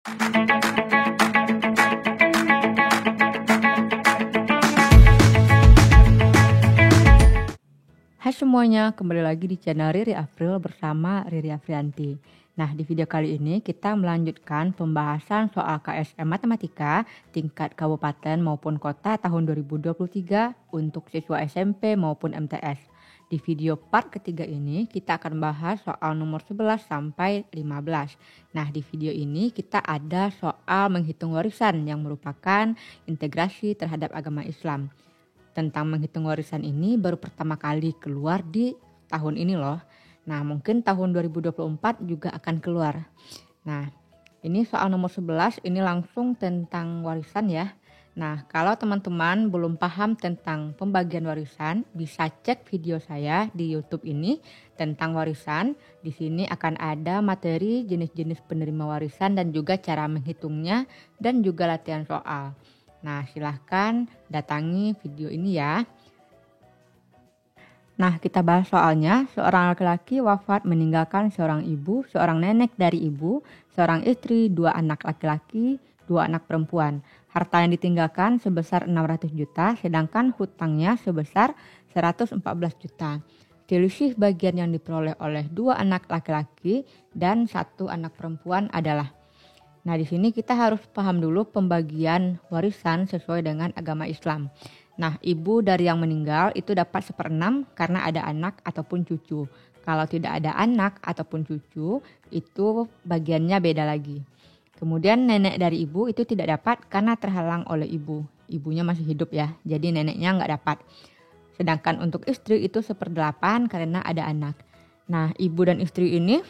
Hai semuanya, kembali lagi di channel Riri April bersama Riri Afrianti. Nah, di video kali ini kita melanjutkan pembahasan soal KSM Matematika tingkat kabupaten maupun kota tahun 2023 untuk siswa SMP maupun MTS. Di video part ketiga ini kita akan bahas soal nomor 11 sampai 15. Nah, di video ini kita ada soal menghitung warisan yang merupakan integrasi terhadap agama Islam. Tentang menghitung warisan ini baru pertama kali keluar di tahun ini loh. Nah, mungkin tahun 2024 juga akan keluar. Nah, ini soal nomor 11 ini langsung tentang warisan ya. Nah, kalau teman-teman belum paham tentang pembagian warisan, bisa cek video saya di YouTube ini tentang warisan. Di sini akan ada materi jenis-jenis penerima warisan dan juga cara menghitungnya dan juga latihan soal. Nah, silahkan datangi video ini ya. Nah, kita bahas soalnya. Seorang laki-laki wafat meninggalkan seorang ibu, seorang nenek dari ibu, seorang istri, 2 anak laki-laki, 2 anak perempuan. Harta yang ditinggalkan sebesar 600 juta, sedangkan hutangnya sebesar 114 juta. Selisih bagian yang diperoleh oleh 2 anak laki-laki dan 1 anak perempuan adalah. Nah, di sini kita harus paham dulu pembagian warisan sesuai dengan agama Islam. Nah, ibu dari yang meninggal itu dapat 1/6 karena ada anak ataupun cucu. Kalau tidak ada anak ataupun cucu, itu bagiannya beda lagi. Kemudian nenek dari ibu itu tidak dapat karena terhalang oleh ibu. Ibunya masih hidup ya, jadi neneknya nggak dapat. Sedangkan untuk istri itu 1/8 karena ada anak. Nah, ibu dan istri ini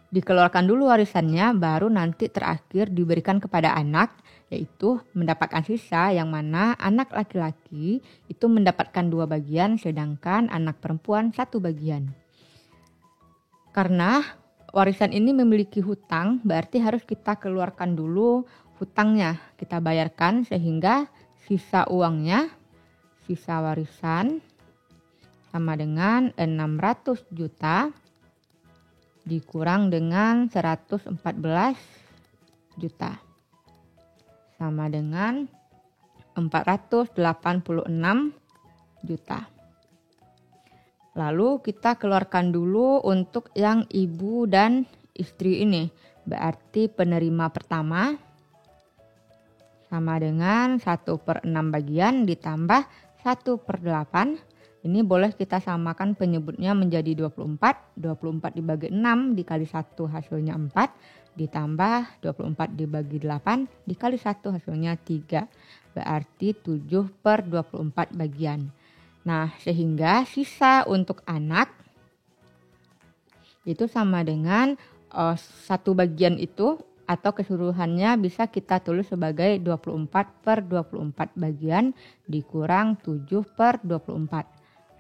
dikeluarkan dulu warisannya, baru nanti terakhir diberikan kepada anak, yaitu mendapatkan sisa yang mana anak laki-laki itu mendapatkan 2 bagian, sedangkan anak perempuan 1 bagian. Karena warisan ini memiliki hutang, berarti harus kita keluarkan dulu hutangnya, kita bayarkan sehingga sisa uangnya, sisa warisan sama dengan 600 juta dikurang dengan 114 juta sama dengan 486 juta. Lalu kita keluarkan dulu untuk yang ibu dan istri ini. Berarti penerima pertama sama dengan 1/6 bagian ditambah 1/8. Ini boleh kita samakan penyebutnya menjadi 24. 24 dibagi 6 dikali 1 hasilnya 4. Ditambah 24 dibagi 8 dikali 1 hasilnya 3. Berarti 7/24 bagian. Nah, sehingga sisa untuk anak itu sama dengan 1 bagian itu atau keseluruhannya bisa kita tulis sebagai 24/24 bagian dikurang 7/24.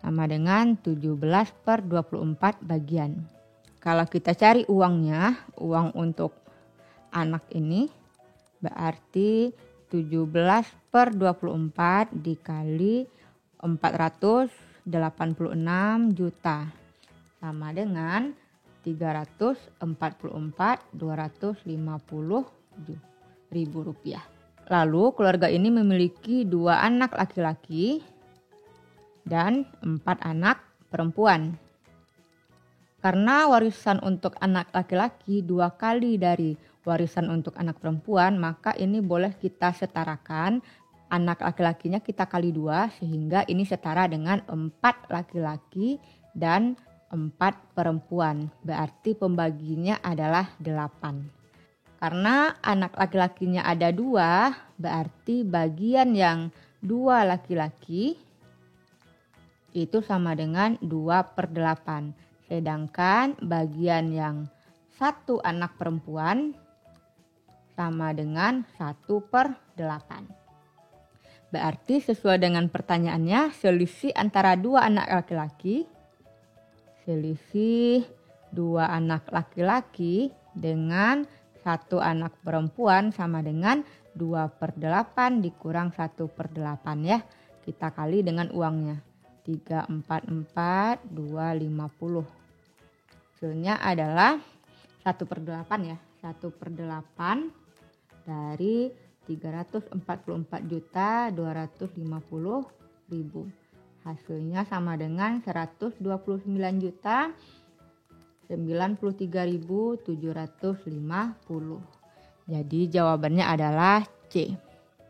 Sama dengan 17/24 bagian. Kalau kita cari uangnya, uang untuk anak ini berarti 17/24 dikali 486 juta. Sama dengan 344.250 ribu rupiah. Lalu keluarga ini memiliki 2 anak laki-laki dan 4 anak perempuan. Karena warisan untuk anak laki-laki 2 kali dari warisan untuk anak perempuan, maka ini boleh kita setarakan. Anak laki-lakinya kita kali 2 sehingga ini setara dengan 4 laki-laki dan 4 perempuan. Berarti pembaginya adalah 8. Karena anak laki-lakinya ada 2, berarti bagian yang 2 laki-laki itu sama dengan 2/8. Sedangkan bagian yang 1 anak perempuan sama dengan 1/8. Berarti sesuai dengan pertanyaannya, selisih antara 2 anak laki-laki, selisih 2 anak laki-laki dengan 1 anak perempuan sama dengan 2/8 dikurang 1/8 ya. Kita kali dengan uangnya. 344.250. Hasilnya adalah 1/8 ya. 1/8 dari 344.250.000. Hasilnya sama dengan 129.093.750. Jadi jawabannya adalah C.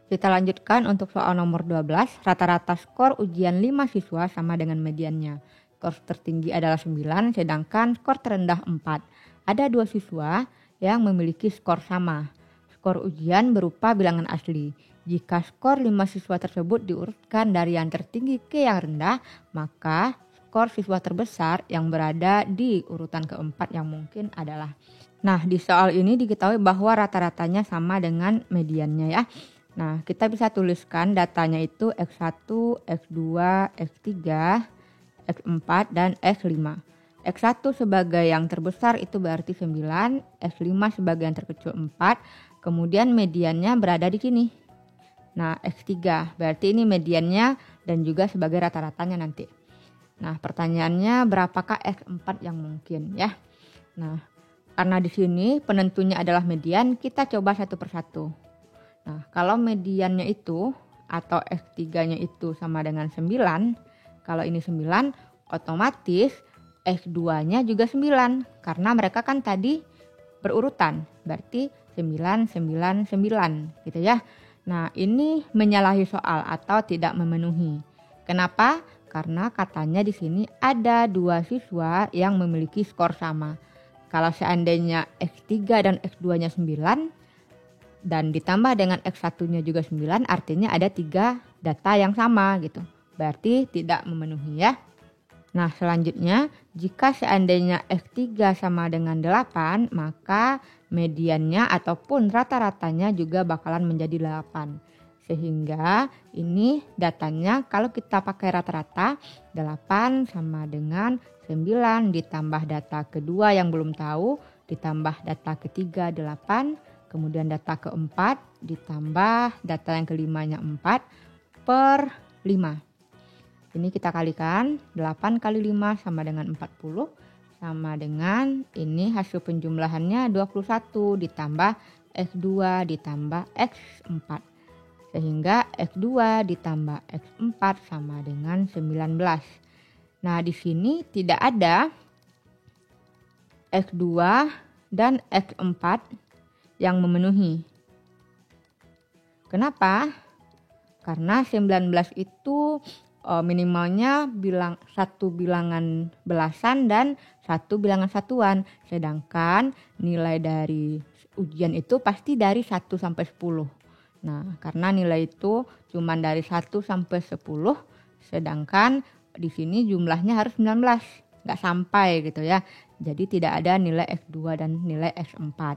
Kita lanjutkan untuk soal nomor 12. Rata-rata skor ujian 5 siswa sama dengan mediannya. Skor tertinggi adalah 9, sedangkan skor terendah 4. Ada 2 siswa yang memiliki skor sama. Skor ujian berupa bilangan asli. Jika skor 5 siswa tersebut diurutkan dari yang tertinggi ke yang rendah, maka skor siswa terbesar yang berada di urutan keempat yang mungkin adalah. Nah, di soal ini diketahui bahwa rata-ratanya sama dengan mediannya ya. Nah, kita bisa tuliskan datanya itu X1, X2, X3, X4, dan X5. X1 sebagai yang terbesar itu berarti 9, X5 sebagai yang terkecil 4, kemudian mediannya berada di sini. Nah, X3 berarti ini mediannya dan juga sebagai rata-ratanya nanti. Nah, pertanyaannya berapakah X4 yang mungkin ya? Nah, karena di sini penentunya adalah median, kita coba satu persatu. Nah, kalau mediannya itu atau X3-nya itu sama dengan 9, kalau ini 9, otomatis X2-nya juga 9. Karena mereka kan tadi berurutan, berarti 9, 9, 9 gitu ya. Nah, ini menyalahi soal atau tidak memenuhi. Kenapa? Karena katanya di sini ada 2 siswa yang memiliki skor sama. Kalau seandainya X3 dan X2-nya 9 dan ditambah dengan X1-nya juga 9, artinya ada 3 data yang sama gitu. Berarti tidak memenuhi ya. Nah, selanjutnya jika seandainya X3 sama dengan 8, maka mediannya ataupun rata-ratanya juga bakalan menjadi 8. Sehingga ini datanya kalau kita pakai rata-rata 8 sama dengan 9 ditambah data kedua yang belum tahu, ditambah data ketiga 8, kemudian data keempat ditambah data yang kelimanya 4/5. Ini kita kalikan, 8 kali 5 sama dengan 40, sama dengan ini hasil penjumlahannya 21 ditambah X2 ditambah X4. Sehingga X2 ditambah X4 sama dengan 19. Nah, di sini tidak ada X2 dan X4 yang memenuhi. Kenapa? Karena 19 itu minimalnya satu bilangan belasan dan satu bilangan satuan. Sedangkan nilai dari ujian itu pasti dari 1 sampai 10. Nah, karena nilai itu cuma dari 1 sampai 10, sedangkan di sini jumlahnya harus 19, nggak sampai gitu ya. Jadi tidak ada nilai X2 dan nilai X4.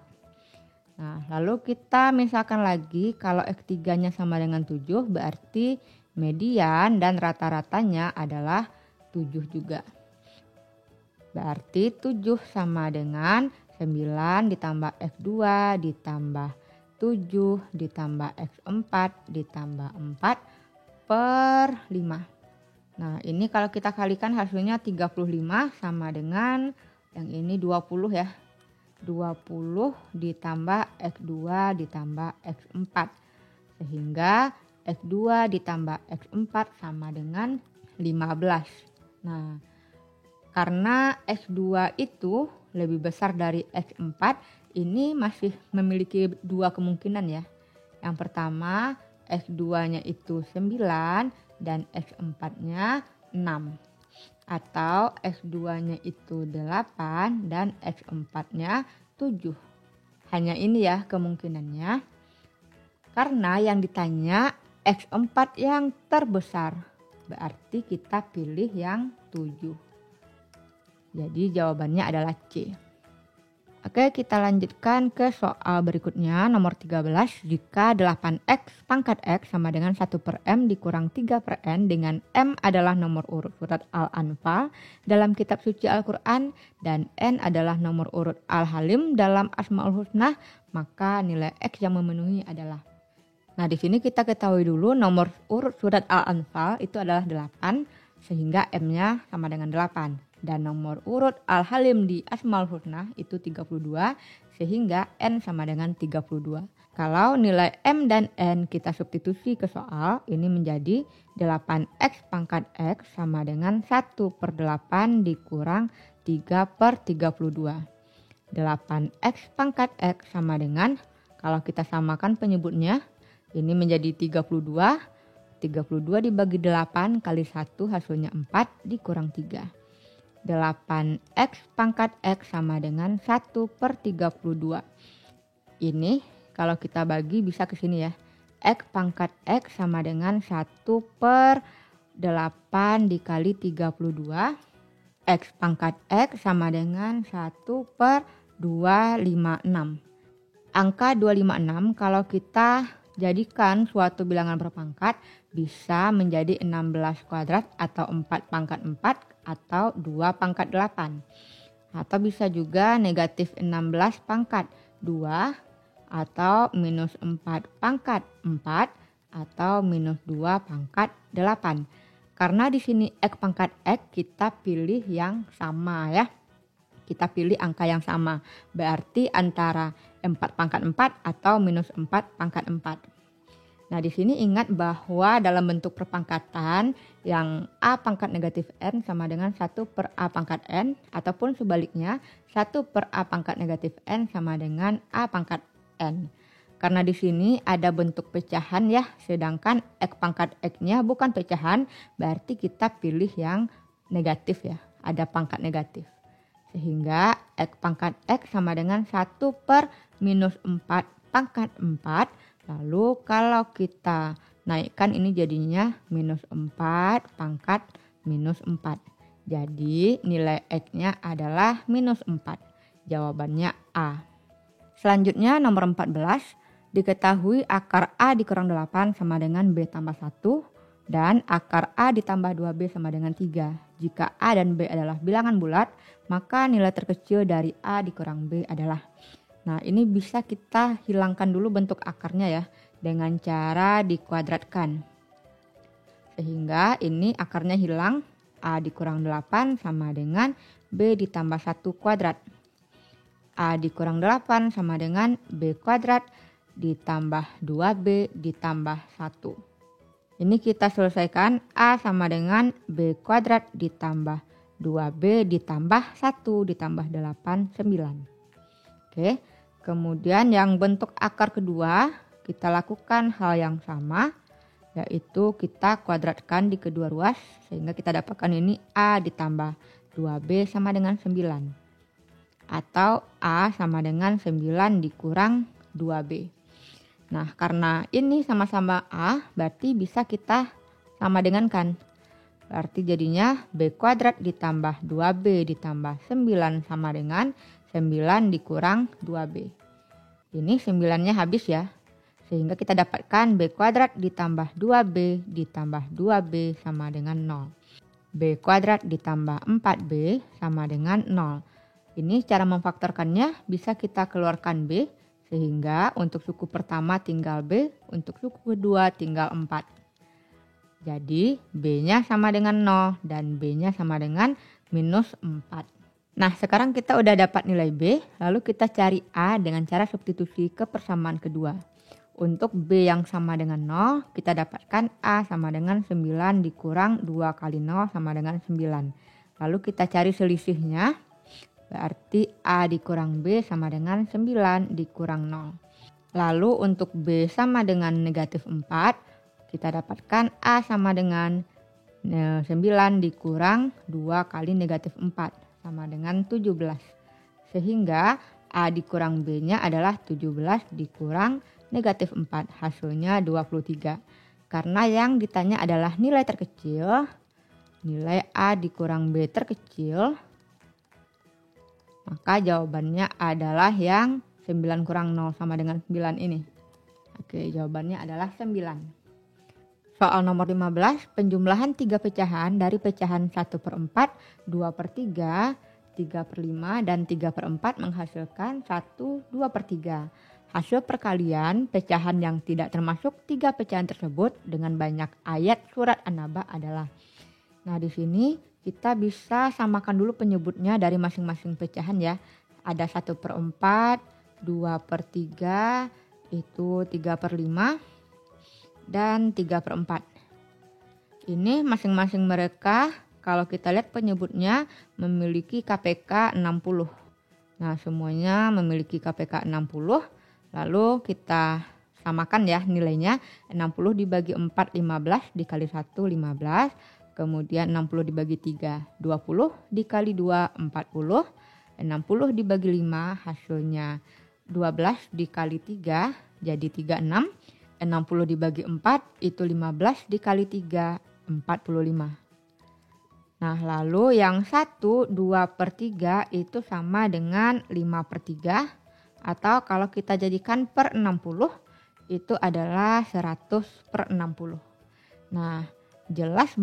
Nah, lalu kita misalkan lagi kalau X3-nya sama dengan 7, berarti median dan rata-ratanya adalah 7 juga. Berarti 7 sama dengan 9 ditambah X2 ditambah 7 ditambah X4 ditambah 4/5. Nah, ini kalau kita kalikan hasilnya 35 sama dengan yang ini 20 ya. 20 ditambah X2 ditambah X4. Sehingga X2 ditambah X4 sama dengan 15. Nah, karena X2 itu lebih besar dari X4, ini masih memiliki 2 kemungkinan ya. Yang pertama, X2-nya itu 9 dan X4-nya 6. Atau X2-nya itu 8 dan X4-nya 7. Hanya ini ya kemungkinannya. Karena yang ditanya X4 yang terbesar. Berarti kita pilih yang 7. Jadi jawabannya adalah C. Oke, kita lanjutkan ke soal berikutnya, nomor 13. Jika 8X pangkat X sama dengan 1/M dikurang 3/N dengan M adalah nomor urut surat Al-Anfal dalam kitab suci Al-Quran dan N adalah nomor urut Al-Halim dalam Asmaul Husna, maka nilai X yang memenuhi adalah. Nah, di sini kita ketahui dulu nomor urut surat Al-Anfal itu adalah 8, sehingga M-nya sama dengan 8. Dan nomor urut Al-Halim di Asmaul Husna itu 32, sehingga N sama dengan 32. Kalau nilai M dan N kita substitusi ke soal, ini menjadi 8X pangkat X sama dengan 1/8 dikurang 3/32. 8X pangkat X sama dengan, kalau kita samakan penyebutnya, ini menjadi 32. 32 dibagi 8 kali 1 hasilnya 4 dikurang 3. 8X pangkat X sama dengan 1/32. Ini kalau kita bagi bisa ke sini ya. X pangkat X sama dengan 1/8 dikali 32. X pangkat X sama dengan 1/256. Angka 256 kalau kita jadikan suatu bilangan berpangkat bisa menjadi 16 kuadrat atau 4 pangkat 4 atau 2 pangkat 8. Atau bisa juga negatif 16 pangkat 2 atau minus 4 pangkat 4 atau minus 2 pangkat 8. Karena di sini X pangkat X kita pilih yang sama ya. Kita pilih angka yang sama. Berarti antara 4 pangkat 4 atau minus 4 pangkat 4. Nah di sini ingat bahwa dalam bentuk perpangkatan yang A pangkat negatif N sama dengan 1/A pangkat N. Ataupun sebaliknya 1/A pangkat negatif N sama dengan A pangkat N. Karena di sini ada bentuk pecahan ya, sedangkan X pangkat X-nya bukan pecahan, berarti kita pilih yang negatif ya, ada pangkat negatif. Sehingga X pangkat X sama dengan 1/-4 pangkat 4. Lalu kalau kita naikkan ini jadinya minus 4 pangkat minus 4. Jadi nilai X-nya adalah minus 4. Jawabannya A. Selanjutnya nomor 14, diketahui akar A dikurang 8 sama dengan B tambah 1 dan akar A ditambah 2B sama dengan 3. Jika A dan B adalah bilangan bulat, maka nilai terkecil dari A dikurang B adalah. Nah ini bisa kita hilangkan dulu bentuk akarnya ya dengan cara dikuadratkan. Sehingga ini akarnya hilang, A dikurang 8 sama dengan B ditambah 1 kuadrat. A dikurang 8 sama dengan B kuadrat ditambah 2B ditambah 1. Ini kita selesaikan. A sama dengan B kuadrat ditambah 2B ditambah 1 ditambah 8, 9. Oke, kemudian yang bentuk akar kedua kita lakukan hal yang sama, yaitu kita kuadratkan di kedua ruas sehingga kita dapatkan ini A ditambah 2B sama dengan 9. Atau A sama dengan 9 dikurang 2B. Nah karena ini sama-sama A berarti bisa kita sama dengan kan. Berarti jadinya B kuadrat ditambah 2B ditambah 9 sama dengan 9 dikurang 2B. Ini 9-nya habis ya. Sehingga kita dapatkan B kuadrat ditambah 2B ditambah 2B sama dengan 0. B kuadrat ditambah 4B sama dengan 0. Ini cara memfaktorkannya bisa kita keluarkan B, sehingga untuk suku pertama tinggal B, untuk suku kedua tinggal 4. Jadi B-nya sama dengan 0 dan B-nya sama dengan minus 4. Nah sekarang kita udah dapat nilai B, lalu kita cari A dengan cara substitusi ke persamaan kedua. Untuk B yang sama dengan 0, kita dapatkan A sama dengan 9 dikurang 2 kali 0 sama dengan 9. Lalu kita cari selisihnya. Berarti A dikurang B sama dengan 9 dikurang 0. Lalu untuk B sama dengan negatif 4, kita dapatkan A sama dengan 9 dikurang 2 kali negatif 4 sama dengan 17. Sehingga A dikurang B-nya adalah 17 dikurang negatif 4, hasilnya 23. Karena yang ditanya adalah nilai terkecil, nilai A dikurang B terkecil, maka jawabannya adalah yang 9 kurang 0 sama dengan 9 ini. Oke, jawabannya adalah 9. Soal nomor 15, penjumlahan 3 pecahan dari pecahan 1/4, 2/3, 3/5, dan 3/4 menghasilkan 1, 2/3. Hasil perkalian pecahan yang tidak termasuk 3 pecahan tersebut dengan banyak ayat surat An-Naba adalah. Nah di sini kita bisa samakan dulu penyebutnya dari masing-masing pecahan ya. Ada 1/4, 2/3 itu 3/5 dan 3/4. Ini masing-masing mereka kalau kita lihat penyebutnya memiliki KPK 60. Nah, semuanya memiliki KPK 60. Lalu kita samakan ya nilainya. 60 dibagi 4 15, dikali 1 15. Kemudian 60 dibagi 3 20, dikali 2 40. 60 dibagi 5 hasilnya 12 dikali 3 jadi 36. 60 dibagi 4 itu 15 dikali 3 45. Nah, lalu yang 2/3 itu sama dengan 5/3, atau kalau kita jadikan per 60 itu adalah 100/60. Nah, jelas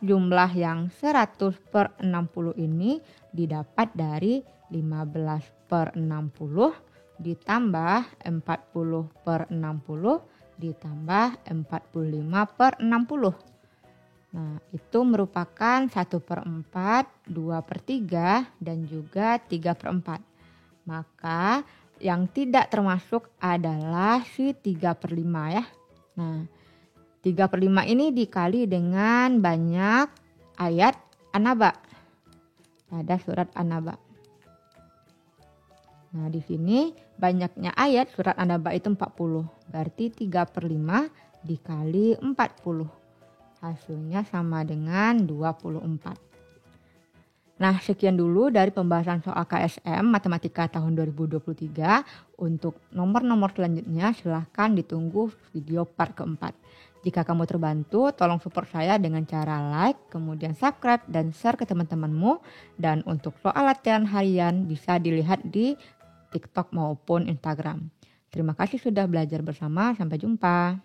jumlah yang 100/60 ini didapat dari 15/60 ditambah 40/60 ditambah 45/60. Nah, itu merupakan 1/4, 2/3, dan juga 3/4. Maka yang tidak termasuk adalah si 3/5 ya. Nah, 3/5 ini dikali dengan banyak ayat An-Naba pada surat An-Naba. Nah, di sini banyaknya ayat surat An-Naba itu 40. Berarti 3/5 dikali 40. Hasilnya sama dengan 24. Nah, sekian dulu dari pembahasan soal KSM Matematika tahun 2023. Untuk nomor-nomor selanjutnya silahkan ditunggu video part keempat. Jika kamu terbantu, tolong support saya dengan cara like, kemudian subscribe, dan share ke teman-temanmu. Dan untuk soal latihan harian bisa dilihat di TikTok maupun Instagram. Terima kasih sudah belajar bersama. Sampai jumpa.